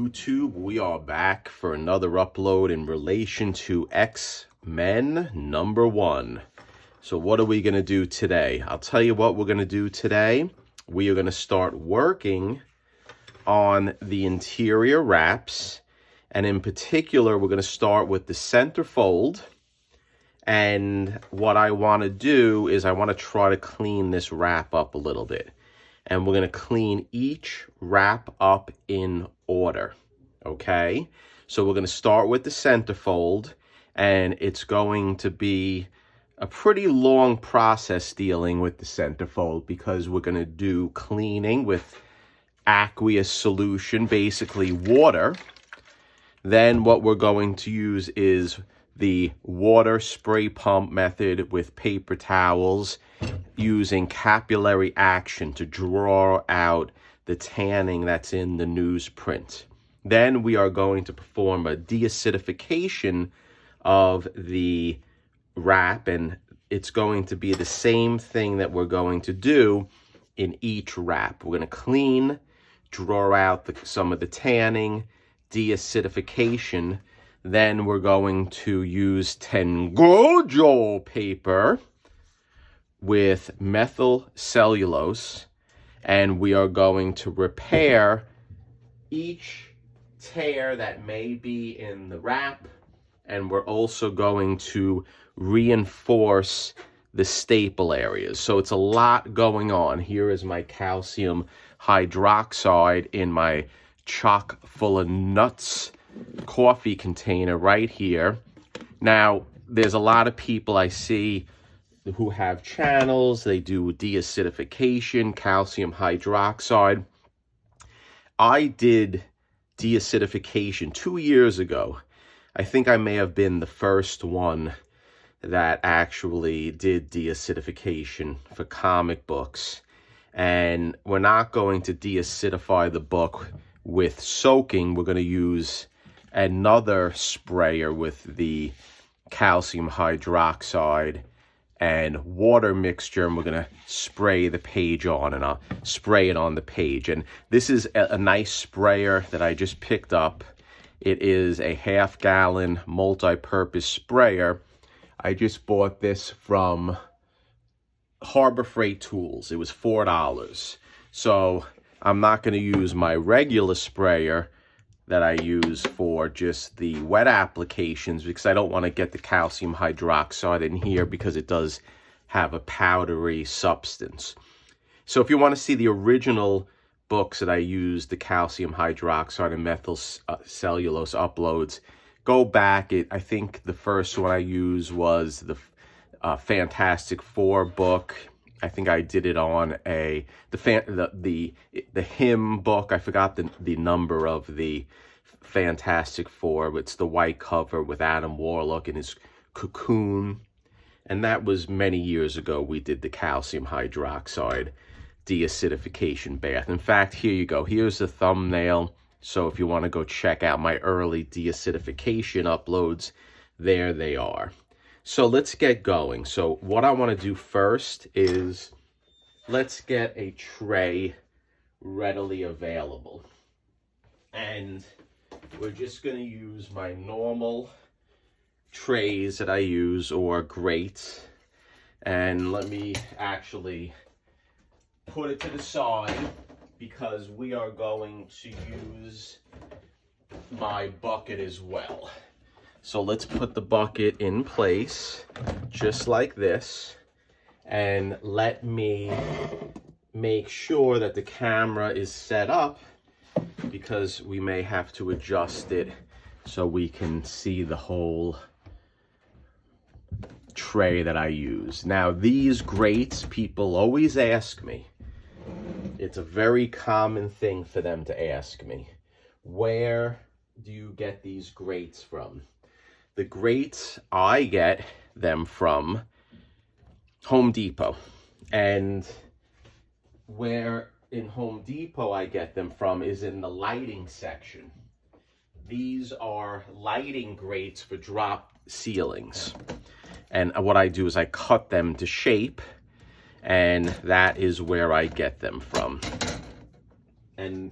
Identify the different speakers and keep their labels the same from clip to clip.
Speaker 1: YouTube? We are back for another upload in relation to X-Men #1. So what are we going to do today? I'll tell you what we're going to do today. We are going to start working on the interior wraps. And in particular, we're going to start with the centerfold. And what I want to do is I want to try to clean this wrap up a little bit. And we're going to clean each wrap up in order, okay? So we're going to start with the centerfold, and it's going to be a pretty long process dealing with the centerfold because we're going to do cleaning with aqueous solution, basically water. Then what we're going to use is the water spray pump method with paper towels, using capillary action to draw out the tanning that's in the newsprint. Then we are going to perform a deacidification of the wrap, and it's going to be the same thing that we're going to do in each wrap. We're going to clean, draw out some of the tanning, deacidification. Then we're going to use Tengojo paper with methyl cellulose, and we are going to repair each tear that may be in the wrap, and we're also going to reinforce the staple areas. So it's a lot going on. Here is my calcium hydroxide in my chock full of nuts coffee container right here. Now, there's a lot of people I see who have channels. They do deacidification, calcium hydroxide. I did deacidification 2 years ago. I think I may have been the first one that actually did deacidification for comic books. And we're not going to deacidify the book with soaking. We're going to use another sprayer with the calcium hydroxide and water mixture, and we're going to spray the page on, and I'll spray it on the page. And this is a nice sprayer that I just picked up. It is a half-gallon multi-purpose sprayer. I just bought this from Harbor Freight Tools. It was $4. So I'm not going to use my regular sprayer that I use for just the wet applications because I don't want to get the calcium hydroxide in here because it does have a powdery substance. So if you want to see the original books that I used, the calcium hydroxide and methyl cellulose uploads, go back. I think the first one I used was the Fantastic Four book. I think I did it on the hymn book. I forgot the number of the Fantastic Four. It's the white cover with Adam Warlock in his cocoon. And that was many years ago. We did the calcium hydroxide deacidification bath. In fact, here you go. Here's the thumbnail. So if you want to go check out my early deacidification uploads, there they are. So let's get going. So what I want to do first is let's get a tray readily available. And we're just going to use my normal trays that I use, or grates. And let me actually put it to the side because we are going to use my bucket as well. So let's put the bucket in place, just like this, and let me make sure that the camera is set up because we may have to adjust it so we can see the whole tray that I use. Now, these grates, people always ask me. It's a very common thing for them to ask me, where do you get these grates from? The grates, I get them from Home Depot. And where in Home Depot I get them from is in the lighting section. These are lighting grates for drop ceilings. And what I do is I cut them to shape, and that is where I get them from. And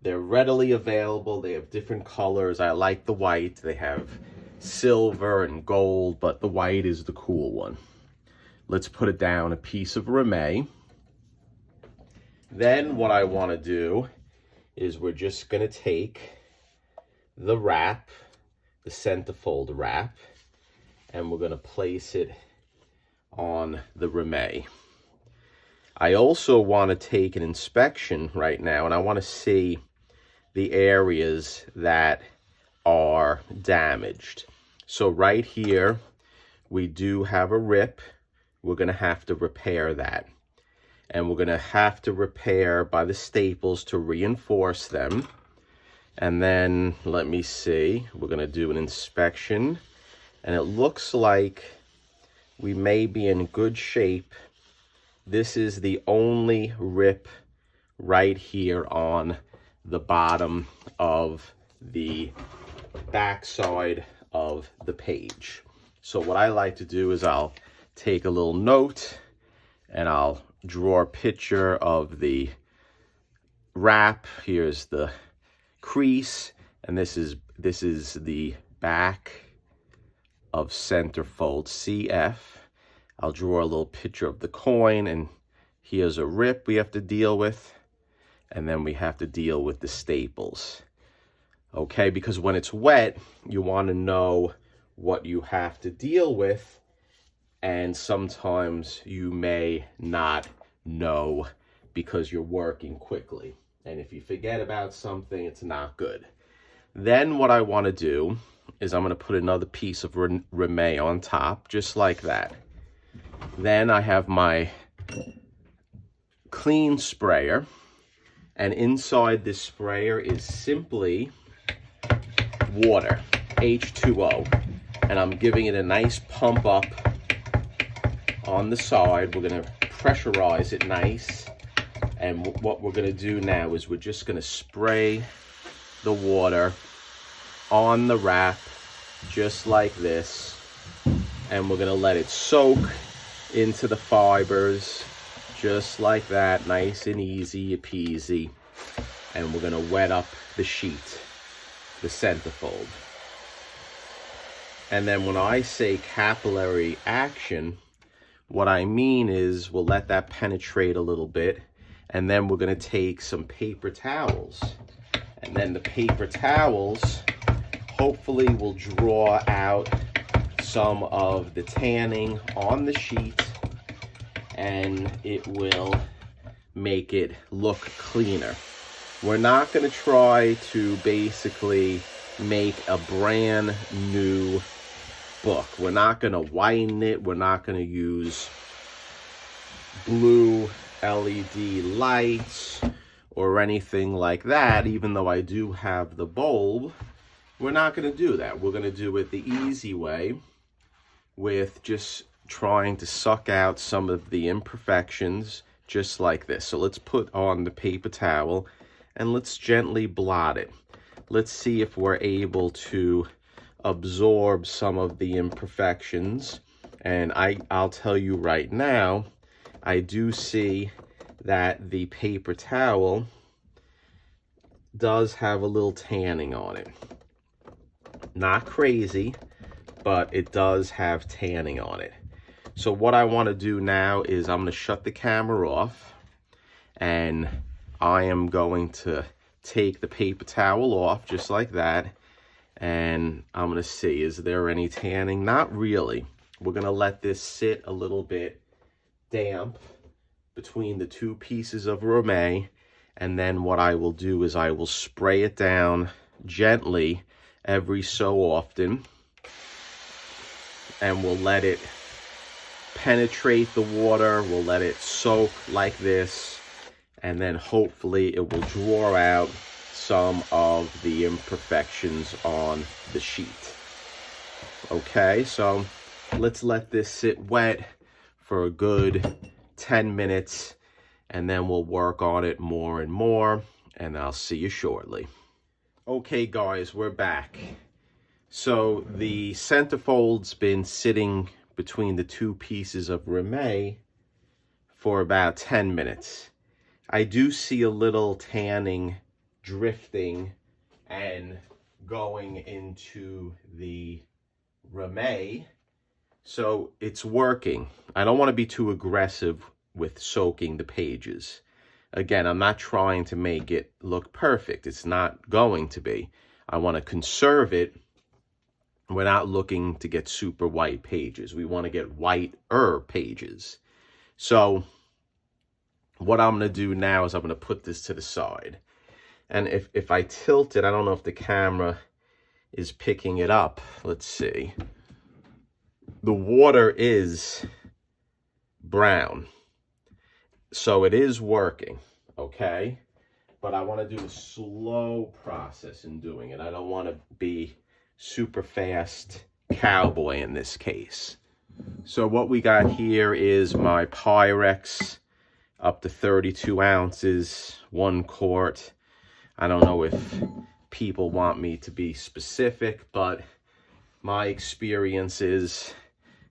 Speaker 1: They're readily available. They have different colors. I like the white. They have silver and gold, but the white is the cool one. Let's put it down, a piece of ramie. Then what I want to do is we're just going to take the wrap, the centerfold wrap, and we're going to place it on the ramie. I also want to take an inspection right now, and I want to see the areas that are damaged. So right here, we do have a rip. We're going to have to repair that. And we're going to have to repair by the staples to reinforce them. And then, let me see, we're going to do an inspection. And it looks like we may be in good shape. This is the only rip right here on the bottom of the backside of the page. So what I like to do is I'll take a little note and I'll draw a picture of the wrap. Here's the crease, and this is the back of centerfold CF. I'll draw a little picture of the coin, and here's a rip we have to deal with, and then we have to deal with the staples. Okay, because when it's wet, you want to know what you have to deal with, and sometimes you may not know because you're working quickly. And if you forget about something, it's not good. Then what I want to do is I'm going to put another piece of ramie on top, just like that. Then I have my clean sprayer, and inside this sprayer is simply water, H2O. And I'm giving it a nice pump up on the side. We're going to pressurize it nice. And what we're going to do now is we're just going to spray the water on the wrap just like this. And we're going to let it soak into the fibers just like that, nice and easy peasy. And we're going to wet up the sheet, the centerfold. And then when I say capillary action, what I mean is we'll let that penetrate a little bit, and then we're going to take some paper towels. And then the paper towels hopefully will draw out some of the tanning on the sheet, and it will make it look cleaner. We're not going to try to basically make a brand new book. We're not going to whiten it. We're not going to use blue LED lights or anything like that, even though I do have the bulb. We're not going to do that. We're going to do it the easy way, with just trying to suck out some of the imperfections just like this. So let's put on the paper towel and let's gently blot it. Let's see if we're able to absorb some of the imperfections. And I'll tell you right now, I do see that the paper towel does have a little tanning on it. Not crazy, but it does have tanning on it. So what I want to do now is I'm going to shut the camera off, and I am going to take the paper towel off just like that. And I'm going to see, is there any tanning? Not really. We're going to let this sit a little bit damp between the two pieces of ramie. And then what I will do is I will spray it down gently every so often. And we'll let it penetrate the water. We'll let it soak like this. And then hopefully it will draw out some of the imperfections on the sheet. Okay, so let's let this sit wet for a good 10 minutes, and then we'll work on it more and more, and I'll see you shortly. Okay guys, we're back. So the centerfold's been sitting between the two pieces of ramie for about 10 minutes. I do see a little tanning drifting and going into the Ramée. So it's working. I don't want to be too aggressive with soaking the pages. Again, I'm not trying to make it look perfect. It's not going to be. I want to conserve it. We're not looking to get super white pages. We want to get whiter pages. So what I'm going to do now is I'm going to put this to the side. And if I tilt it, I don't know if the camera is picking it up. Let's see. The water is brown. So it is working, okay? But I want to do a slow process in doing it. I don't want to be super fast cowboy in this case. So what we got here is my Pyrex, up to 32 ounces, 1 quart. I don't know if people want me to be specific, but my experience is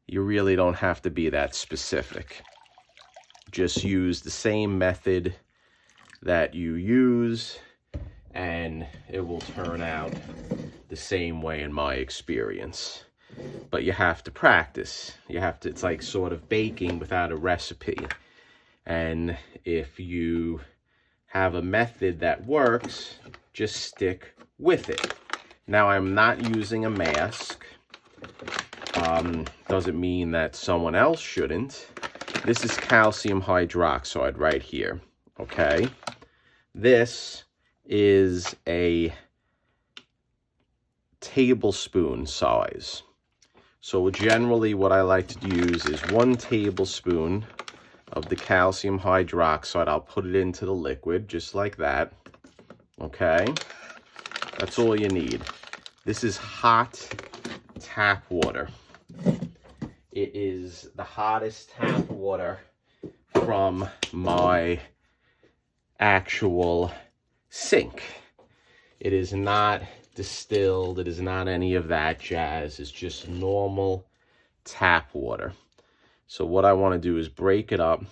Speaker 1: you really don't have to be that specific. Just use the same method that you use and it will turn out the same way in my experience. But you have to practice. You have to, it's like sort of baking without a recipe. And if you have a method that works, just stick with it. Now, I'm not using a mask. Doesn't mean that someone else shouldn't. This is calcium hydroxide right here, okay? This is a tablespoon size. So generally what I like to use is 1 tablespoon of the calcium hydroxide. I'll put it into the liquid just like that, okay? That's all you need. This is hot tap water. It is the hottest tap water from my actual sink. It is not distilled. It is not any of that jazz. It's just normal tap water. So what I want to do is break it up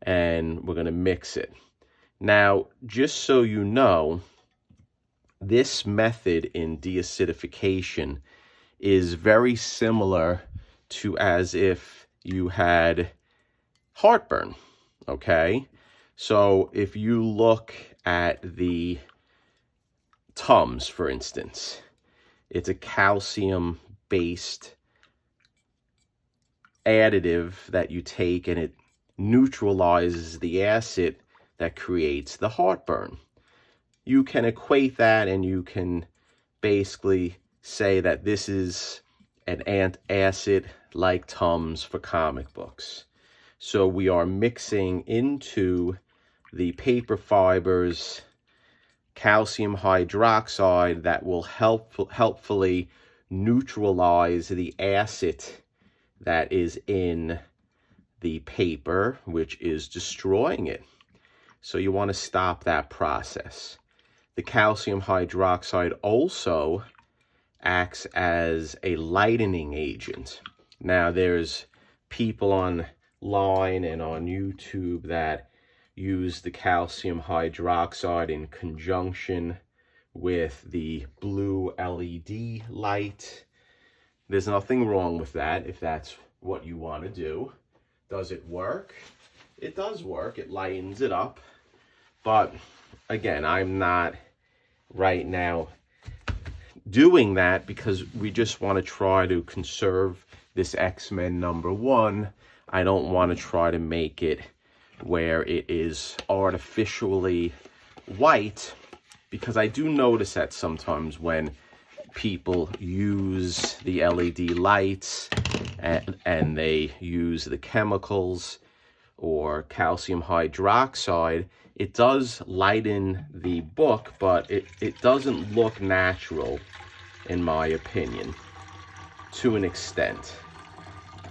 Speaker 1: and we're going to mix it. Now, just so you know, this method in deacidification is very similar to as if you had heartburn, okay? So if you look at the Tums, for instance, it's a calcium-based additive that you take and it neutralizes the acid that creates the heartburn. You can equate that and you can basically say that this is an antacid like Tums for comic books. So we are mixing into the paper fibers calcium hydroxide that will helpfully neutralize the acid that is in the paper, which is destroying it. So you want to stop that process. The calcium hydroxide also acts as a lightening agent. Now, there's people online and on YouTube that use the calcium hydroxide in conjunction with the blue LED light. There's nothing wrong with that if that's what you want to do. Does it work? It does work. It lightens it up. But again, I'm not right now doing that because we just want to try to conserve this X-Men #1. I don't want to try to make it where it is artificially white, because I do notice that sometimes when people use the LED lights and they use the chemicals or calcium hydroxide, it does lighten the book, but it doesn't look natural, in my opinion, to an extent.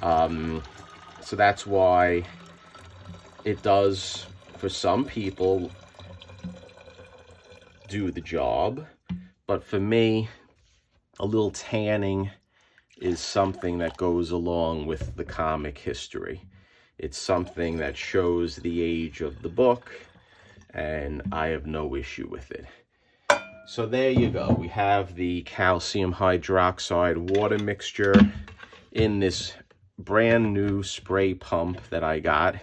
Speaker 1: So that's why it does, for some people, do the job. But for me, a little tanning is something that goes along with the comic history. It's something that shows the age of the book, and I have no issue with it. So there you go. We have the calcium hydroxide water mixture in this brand new spray pump that I got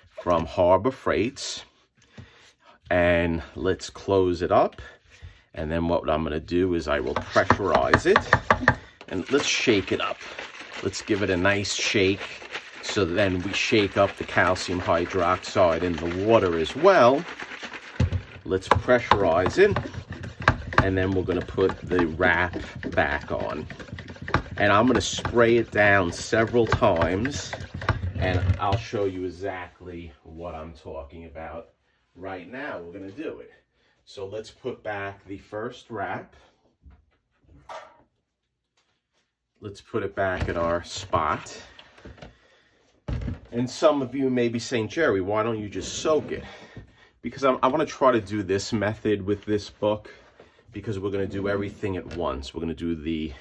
Speaker 1: from Harbor Freights. And let's close it up. And then what I'm going to do is I will pressurize it. And let's shake it up. Let's give it a nice shake. So then we shake up the calcium hydroxide in the water as well. Let's pressurize it. And then we're going to put the wrap back on. And I'm going to spray it down several times. And I'll show you exactly what I'm talking about. Right now, we're going to do it. So let's put back the first wrap. Let's put it back at our spot. And some of you may be saying, Jerry, why don't you just soak it? Because I want to try to do this method with this book, because we're going to do everything at once. We're going to do the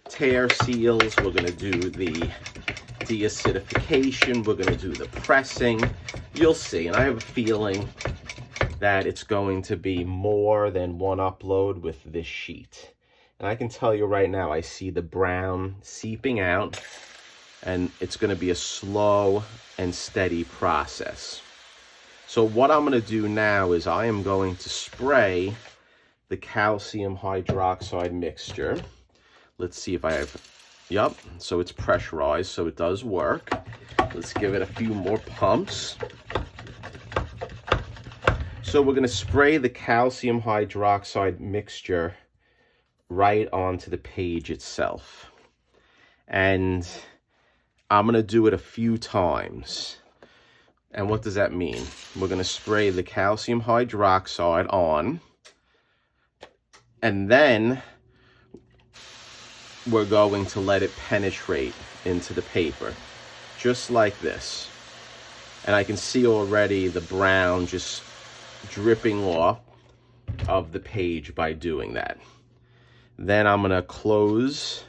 Speaker 1: tear seals. We're going to do the deacidification. We're going to do the pressing. You'll see. And I have a feeling that it's going to be more than one upload with this sheet. And I can tell you right now, I see the brown seeping out. And it's going to be a slow and steady process. So what I'm going to do now is I am going to spray the calcium hydroxide mixture. Let's see if I have, yep, so it's pressurized, so it does work. Let's give it a few more pumps. So we're going to spray the calcium hydroxide mixture right onto the page itself. And I'm going to do it a few times. And what does that mean? We're going to spray the calcium hydroxide on. And then we're going to let it penetrate into the paper. Just like this. And I can see already the brown just dripping off of the page by doing that. Then I'm going to close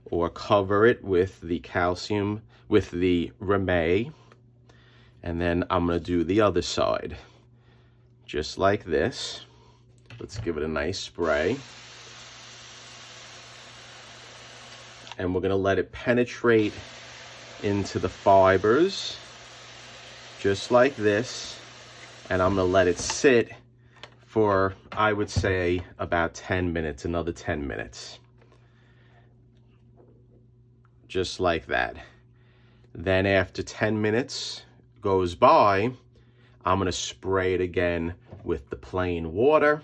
Speaker 1: or cover it with the calcium, with the Ramay. And then I'm going to do the other side. Just like this. Let's give it a nice spray. And we're going to let it penetrate into the fibers. Just like this. And I'm going to let it sit for, I would say, about 10 minutes, another 10 minutes. Just like that. Then after 10 minutes goes by, I'm going to spray it again with the plain water.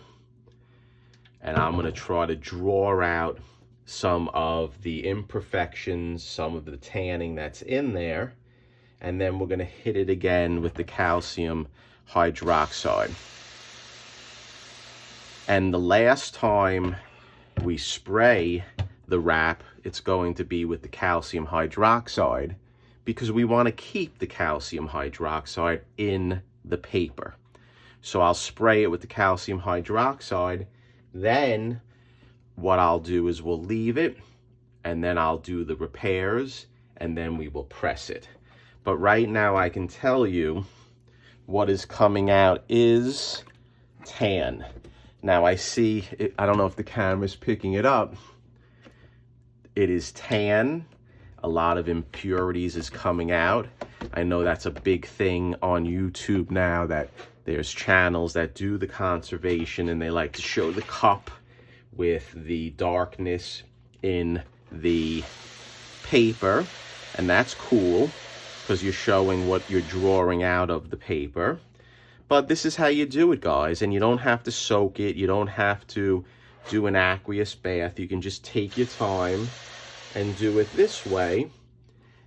Speaker 1: And I'm going to try to draw out some of the imperfections, some of the tanning that's in there. And then we're going to hit it again with the calcium hydroxide. And the last time we spray the wrap, it's going to be with the calcium hydroxide, because we want to keep the calcium hydroxide in the paper. So I'll spray it with the calcium hydroxide. Then what I'll do is we'll leave it, and then I'll do the repairs, and then we will press it. But right now I can tell you what is coming out is tan. Now I see, I don't know if the camera's picking it up. It is tan. A lot of impurities is coming out. I know that's a big thing on YouTube now, that there's channels that do the conservation and they like to show the cup with the darkness in the paper. And that's cool because you're showing what you're drawing out of the paper. But this is how you do it, guys. And you don't have to soak it. You don't have to do an aqueous bath. You can just take your time and do it this way.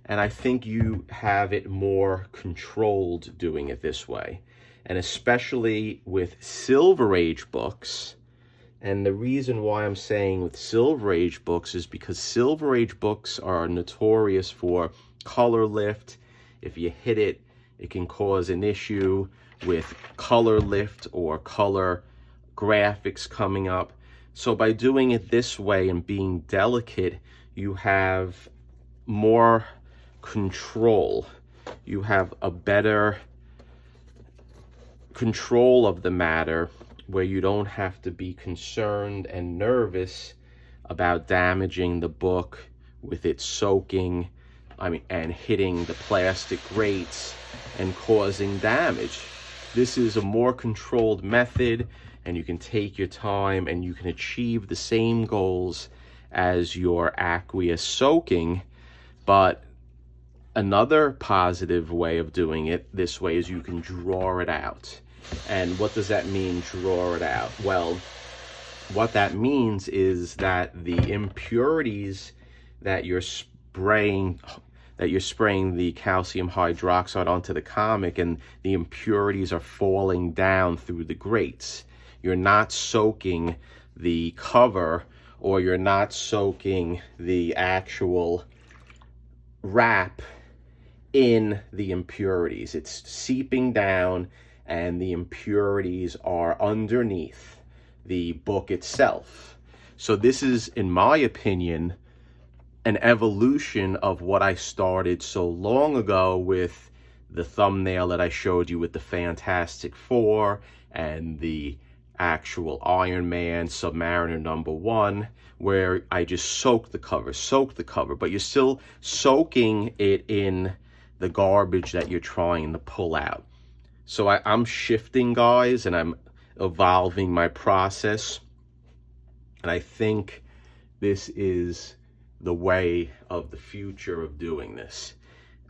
Speaker 1: And I think you have it more controlled doing it this way. And especially with Silver Age books. And the reason why I'm saying with Silver Age books is because Silver Age books are notorious for color lift. If you hit it, it can cause an issue with color lift or color graphics coming up. So by doing it this way and being delicate, you have more control. You have a better control of the matter where you don't have to be concerned and nervous about damaging the book with it soaking, and hitting the plastic grates and causing damage. This is a more controlled method, and you can take your time and you can achieve the same goals as your aqueous soaking. But another positive way of doing it this way is you can draw it out. And what does that mean, draw it out? Well, what that means is that the impurities that you're spraying the calcium hydroxide onto the comic, and the impurities are falling down through the grates. You're not soaking the cover, or you're not soaking the actual wrap in the impurities. It's seeping down, and the impurities are underneath the book itself. So this is, in my opinion, an evolution of what I started so long ago with the thumbnail that I showed you with the Fantastic Four and the actual Iron Man Submariner #1, where I just soak the cover, but you're still soaking it in the garbage that you're trying to pull out. So I'm shifting, guys, and I'm evolving my process, and I think this is the way of the future of doing this,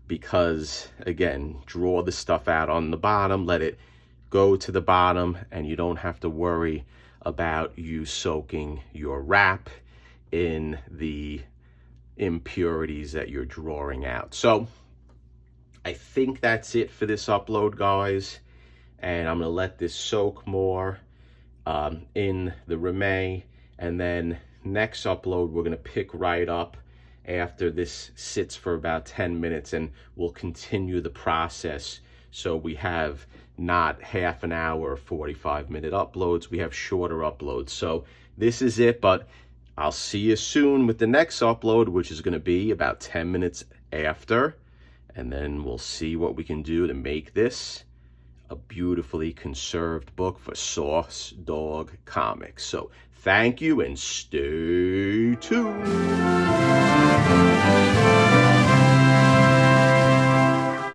Speaker 1: because again, draw the stuff out on the bottom, let it go to the bottom, and you don't have to worry about you soaking your wrap in the impurities that you're drawing out. So I think that's it for this upload, guys, and I'm gonna let this soak more in the Rimet, and then next upload we're gonna pick right up after this sits for about 10 minutes, and we'll continue the process. So we have not half an hour or 45-minute uploads, we have shorter uploads. So this is it, but I'll see you soon with the next upload, which is gonna be about 10 minutes after, and then we'll see what we can do to make this a beautifully conserved book for Sauce Dog Comics. So thank you and stay tuned.